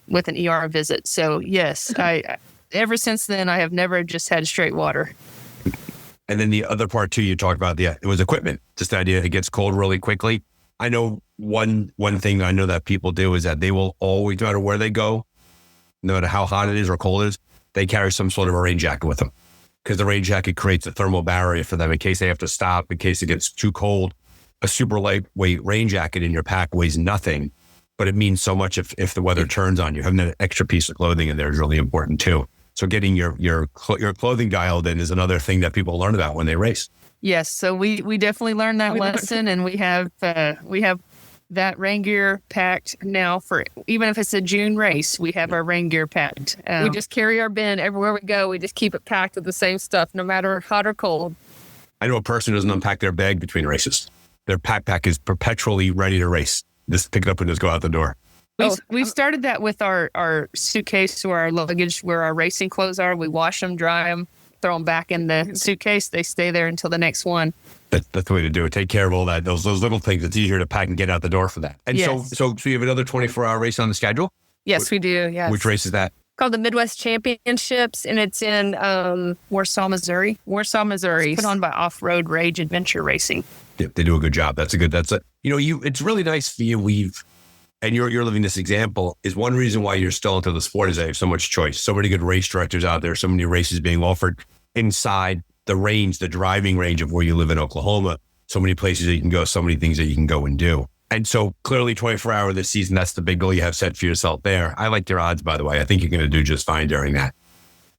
with an ER visit. So yes, I ever since then I have never just had straight water. And then the other part too, you talked about it was equipment. Just the idea it gets cold really quickly. I know one thing that I know that people do is that they will always, no matter where they go, no matter how hot it is or cold it is, they carry some sort of a rain jacket with them because the rain jacket creates a thermal barrier for them in case they have to stop, in case it gets too cold. a super lightweight rain jacket in your pack weighs nothing, but it means so much if the weather turns on you. Having an extra piece of clothing in there is really important too. So getting your clothing dialed in is another thing that people learn about when they race. Yes, so we definitely learned that lesson, and we have that rain gear packed now for even if it's a June race. We have our rain gear packed. We just carry our bin everywhere we go. We just keep it packed with the same stuff, no matter hot or cold. I know a person who doesn't unpack their bag between races. Their pack is perpetually ready to race. Just pick it up and just go out the door. We've started that with our suitcase or our luggage where our racing clothes are. We wash them, dry them, throw them back in the suitcase. They stay there until the next one. That's the way to do it. Take care of all that. Those little things. It's easier to pack and get out the door for that. And yes. so you have another 24-hour race on the schedule? Yes, we do. Yes. Which race is that? Called the Midwest Championships, and it's in Warsaw, Missouri. It's put on by Off-Road Rage Adventure Racing. Yeah, they do a good job. It's really nice for you. And you're living this example is one reason why you're still into the sport is I have so much choice. So many good race directors out there, so many races being offered inside the range, the driving range of where you live in Oklahoma. So many places that you can go, so many things that you can go and do. And so clearly 24-hour this season, that's the big goal you have set for yourself there. I like your odds, by the way. I think you're going to do just fine during that.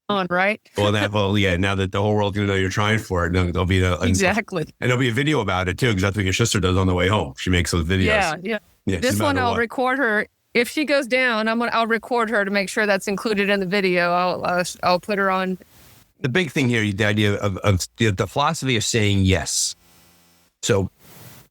On, right? Yeah, now that the whole world's going to know you're trying for it, there'll be exactly. And there'll be a video about it too, because that's what your sister does on the way home. She makes those videos. Yeah. This one I'll record her. If she goes down, I'll record her to make sure that's included in the video. I'll put her on. The big thing here, the idea of the philosophy of saying yes. So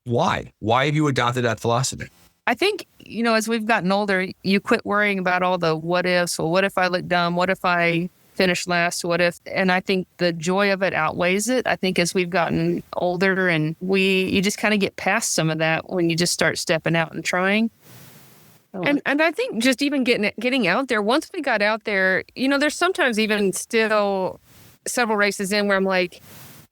why? Why have you adopted that philosophy? I think, as we've gotten older, you quit worrying about all the what ifs. Well, what if I look dumb? What if I finish last? What if? And I think the joy of it outweighs it. I think as we've gotten older and you just kind of get past some of that when you just start stepping out and trying. And I think just even getting out there, once we got out there, there's sometimes even still several races in where I'm like,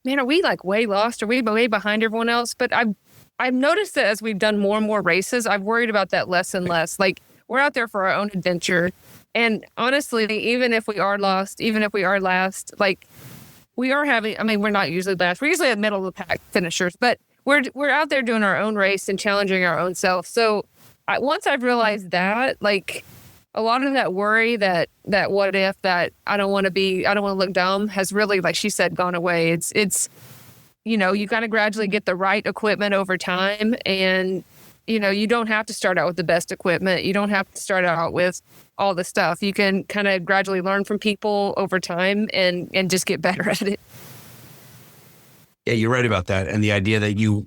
man, are we like way lost? Are we way behind everyone else? But I've noticed that as we've done more and more races, I've worried about that less and less. Like, we're out there for our own adventure. And honestly, even if we are lost, even if we are last, like, we are we're not usually last. We're usually at middle of the pack finishers, but we're out there doing our own race and challenging our own self. So once I've realized that, like, a lot of that worry, that what if, that I don't want to look dumb has really, like she said, gone away. It's you kind of gradually get the right equipment over time, and you don't have to start out with the best equipment. You don't have to start out with all the stuff. You can kind of gradually learn from people over time and just get better at it. Yeah, you're right about that. And the idea that you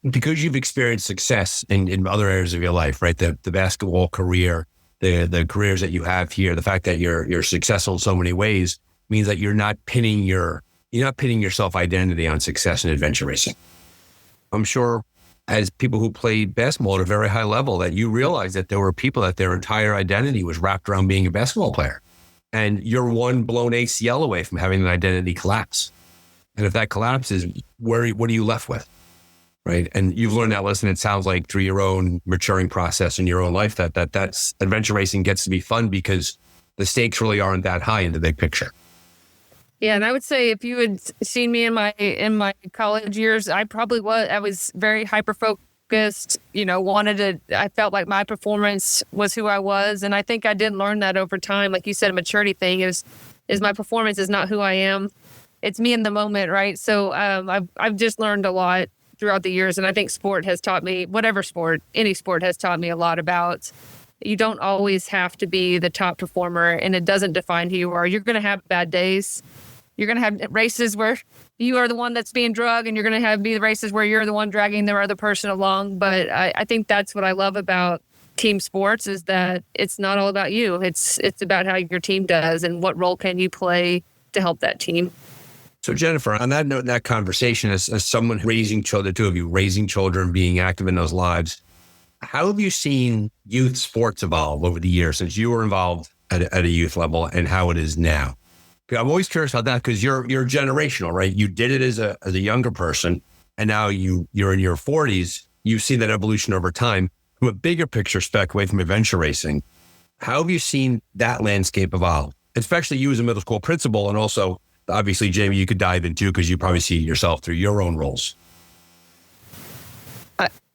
because you've experienced success in other areas of your life, right? The basketball career, the careers that you have here, the fact that you're successful in so many ways means that you're not pinning your self-identity on success in adventure racing. I'm sure as people who played basketball at a very high level that you realize that there were people that their entire identity was wrapped around being a basketball player. And you're one blown ACL away from having an identity collapse. And if that collapses, what are you left with? Right. And you've learned that lesson, it sounds like, through your own maturing process in your own life, that's adventure racing gets to be fun because the stakes really aren't that high in the big picture. Yeah, and I would say if you had seen me in my college years, I was very hyper focused, I felt like my performance was who I was. And I think I did learn that over time. Like you said, a maturity thing is my performance is not who I am. It's me in the moment, right? So I've just learned a lot throughout the years. And I think sport has taught me, any sport has taught me a lot about, you don't always have to be the top performer, and it doesn't define who you are. You're going to have bad days. You're going to have races where you are the one that's being drugged, and you're going to be the races where you're the one dragging the other person along. But I think that's what I love about team sports, is that it's not all about you. It's about how your team does and what role can you play to help that team. So Jennifer, on that note, in that conversation, as someone raising children, the two of you raising children, being active in those lives, how have you seen youth sports evolve over the years since you were involved at a youth level and how it is now? I'm always curious about that because you're generational, right? You did it as a younger person, and now you're in your 40s. You've seen that evolution over time. From a bigger picture spec away from adventure racing, how have you seen that landscape evolve? Especially you as a middle school principal, and also obviously, Jamie, you could dive into because you probably see yourself through your own roles.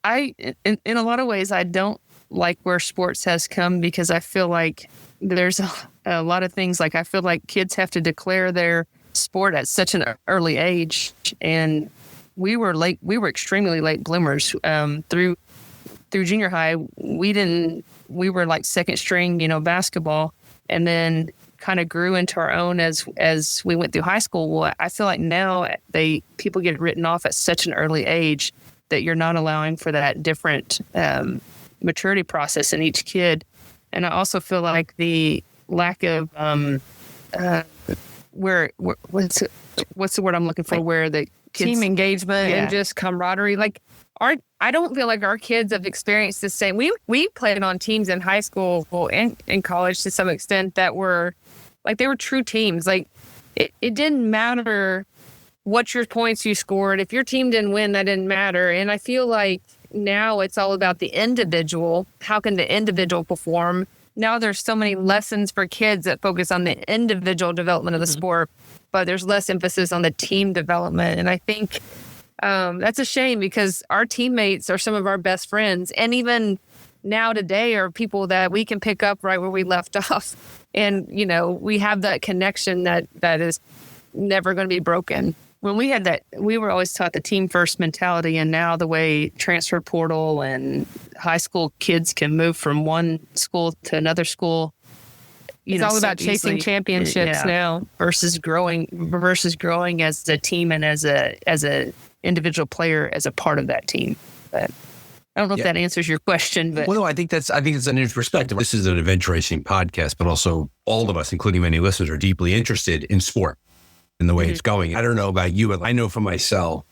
in a lot of ways, I don't like where sports has come, because I feel like there's a lot of things. Like, I feel like kids have to declare their sport at such an early age, and we were extremely late bloomers. Through junior high, we were like second string, basketball, and then kind of grew into our own as we went through high school. Well, I feel like now people get written off at such an early age that you're not allowing for that different maturity process in each kid. And I also feel like the lack of what's the word I'm looking for? Like where the kids, team engagement and just camaraderie. Like I don't feel like our kids have experienced the same. We played on teams in high school and in college to some extent that were like, they were true teams. Like it didn't matter what your points you scored. If your team didn't win, that didn't matter. And I feel like now it's all about the individual. How can the individual perform? Now there's so many lessons for kids that focus on the individual development of the sport, but there's less emphasis on the team development. And I think that's a shame, because our teammates are some of our best friends. And even now today are people that we can pick up right where we left off. And, we have that connection that is never going to be broken. When we had that, we were always taught the team first mentality, and now the way transfer portal and high school kids can move from one school to another school. It's all about chasing championships now versus growing as a team and as a individual player as a part of that team. But I don't know if that answers your question, but well, no, I think it's an interesting perspective. This is an adventure racing podcast, but also all of us, including many listeners, are deeply interested in sport and the way it's going. I don't know about you, but I know for myself,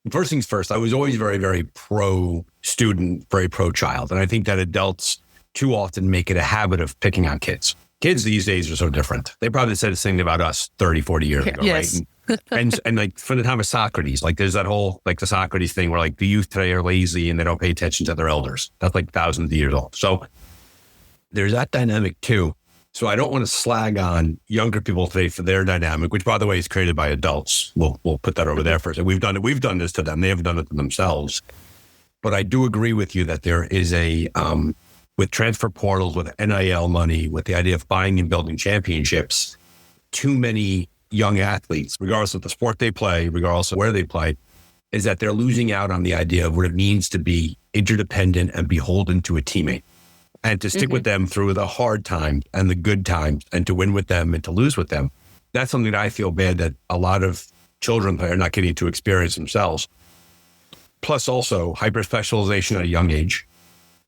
first things first, I was always very, very pro student, very pro child. And I think that adults too often make it a habit of picking on kids. Kids these days are so different. They probably said the same thing about us 30, 40 years ago, yes. right? And like from the time of Socrates, like there's that whole, like the Socrates thing where like the youth today are lazy and they don't pay attention to their elders. That's like thousands of years old. So there's that dynamic too. So I don't want to slag on younger people today for their dynamic, which by the way is created by adults. We'll put that over there first. And we've done this to them. They haven't done it to themselves. But I do agree with you that there is with transfer portals, with NIL money, with the idea of buying and building championships, too many young athletes, regardless of the sport they play, regardless of where they play, is that they're losing out on the idea of what it means to be interdependent and beholden to a teammate, and to stick with them through the hard times and the good times, and to win with them and to lose with them. That's something that I feel bad that a lot of children are not getting to experience themselves. Plus also hyper-specialization at a young age,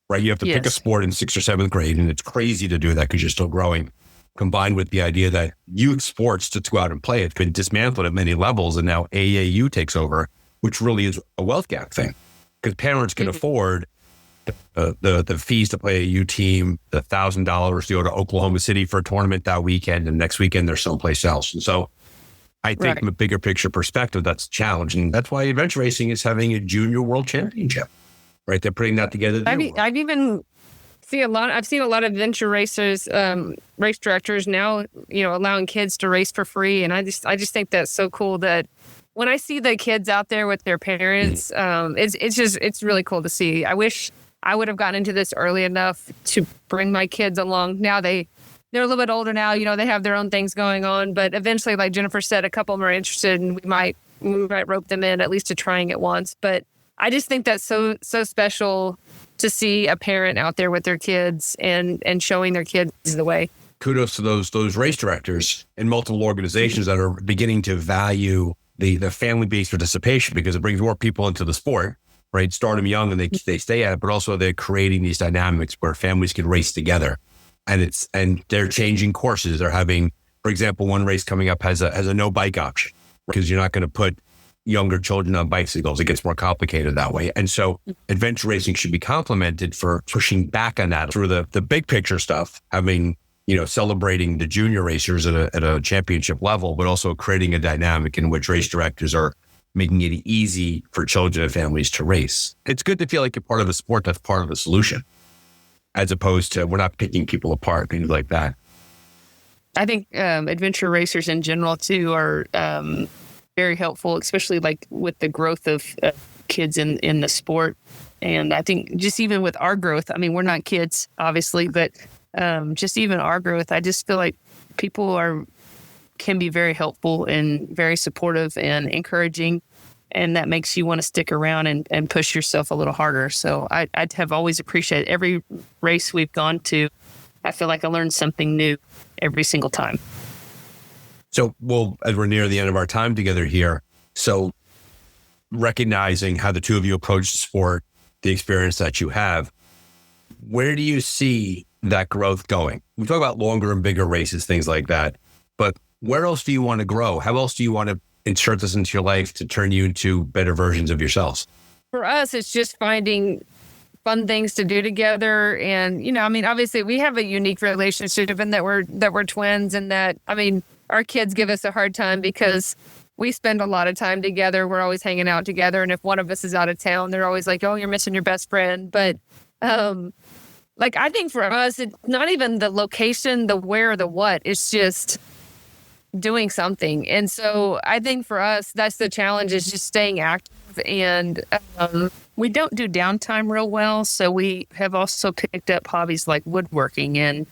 right? You have to pick a sport in 6th or 7th grade, and it's crazy to do that because you're still growing, combined with the idea that youth sports to go out and play, it's been dismantled at many levels, and now AAU takes over, which really is a wealth gap thing, because parents can afford the fees to play a U team, the $1,000 to go to Oklahoma City for a tournament that weekend, and next weekend they're someplace else. And so I think from a bigger picture perspective, that's a challenge. And that's why adventure racing is having a junior world championship, right? They're putting that together. I've even I've seen a lot of adventure racers, race directors now, allowing kids to race for free. And I just think that's so cool that when I see the kids out there with their parents, it's really cool to see. I wish I would have gotten into this early enough to bring my kids along. Now they're a little bit older now, they have their own things going on, but eventually, like Jennifer said, a couple of them are interested, and we might rope them in at least to trying it once. But I just think that's so special to see a parent out there with their kids and showing their kids the way. Kudos to those race directors in multiple organizations that are beginning to value the family-based participation, because it brings more people into the sport, right? Start them young and they stay at it, but also they're creating these dynamics where families can race together. And they're changing courses. They're having, for example, one race coming up has a no bike option, because you're not going to put younger children on bicycles. It gets more complicated that way. And so adventure racing should be complemented for pushing back on that through the big picture stuff, having, celebrating the junior racers at a championship level, but also creating a dynamic in which race directors are making it easy for children and families to race. It's good to feel like you're part of a sport that's part of the solution, as opposed to we're not picking people apart, things like that. I think adventure racers in general too are very helpful, especially like with the growth of kids in the sport. And I think just even with our growth, I mean, we're not kids, obviously, but just even our growth, I just feel like people can be very helpful and very supportive and encouraging. And that makes you want to stick around and push yourself a little harder. So I have always appreciated every race we've gone to. I feel like I learned something new every single time. So, as we're near the end of our time together here, so recognizing how the two of you approach the sport, the experience that you have, where do you see that growth going? We talk about longer and bigger races, things like that, but where else do you want to grow? How else do you want to insert this into your life to turn you into better versions of yourselves? For us, it's just finding fun things to do together. And, I mean, obviously we have a unique relationship in that we're twins, and that, I mean, our kids give us a hard time because we spend a lot of time together. We're always hanging out together. And if one of us is out of town, they're always like, oh, you're missing your best friend. But I think for us, it's not even the location, the where, the what. It's just doing something. And so I think for us, that's the challenge, is just staying active. And we don't do downtime real well. So we have also picked up hobbies like woodworking. And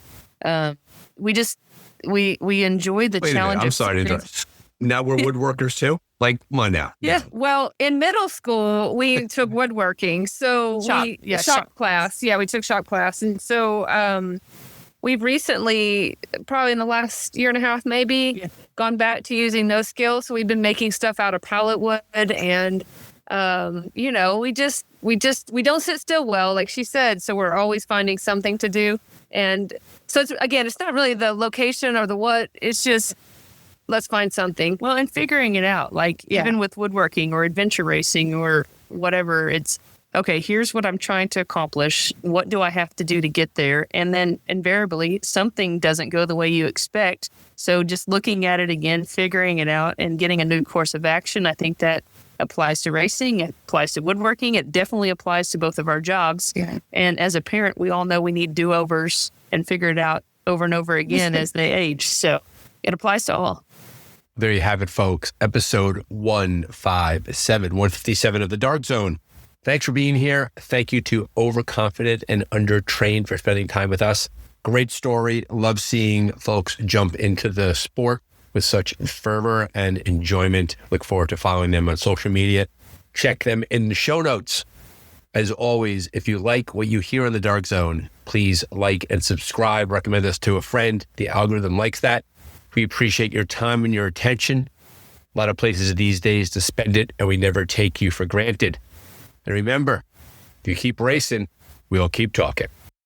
we enjoy the challenge. I'm sorry to interrupt. Now we're woodworkers too? Like, come on now. Yeah. Well, in middle school, we took woodworking. So shop class. Yeah, we took shop class. And so we've recently, probably in the last year and a half, maybe, gone back to using those skills. So we've been making stuff out of pallet wood, and we don't sit still well, like she said. So we're always finding something to do. And so it's not really the location or the what. It's just, let's find something. Well, and figuring it out, even with woodworking or adventure racing or whatever, it's, okay, here's what I'm trying to accomplish. What do I have to do to get there? And then invariably something doesn't go the way you expect. So just looking at it again, figuring it out, and getting a new course of action. I think that applies to racing. It applies to woodworking. It definitely applies to both of our jobs. Yeah. And as a parent, we all know we need do-overs and figure it out over and over again as they age. So it applies to all. There you have it, folks. Episode 157 of the Dark Zone. Thanks for being here. Thank you to Overconfident and Undertrained for spending time with us. Great story. Love seeing folks jump into the sport with such fervor and enjoyment. Look forward to following them on social media. Check them in the show notes. As always, if you like what you hear on the Dark Zone, please like and subscribe. Recommend us to a friend. The algorithm likes that. We appreciate your time and your attention. A lot of places these days to spend it, and we never take you for granted. And remember, if you keep racing, we'll keep talking.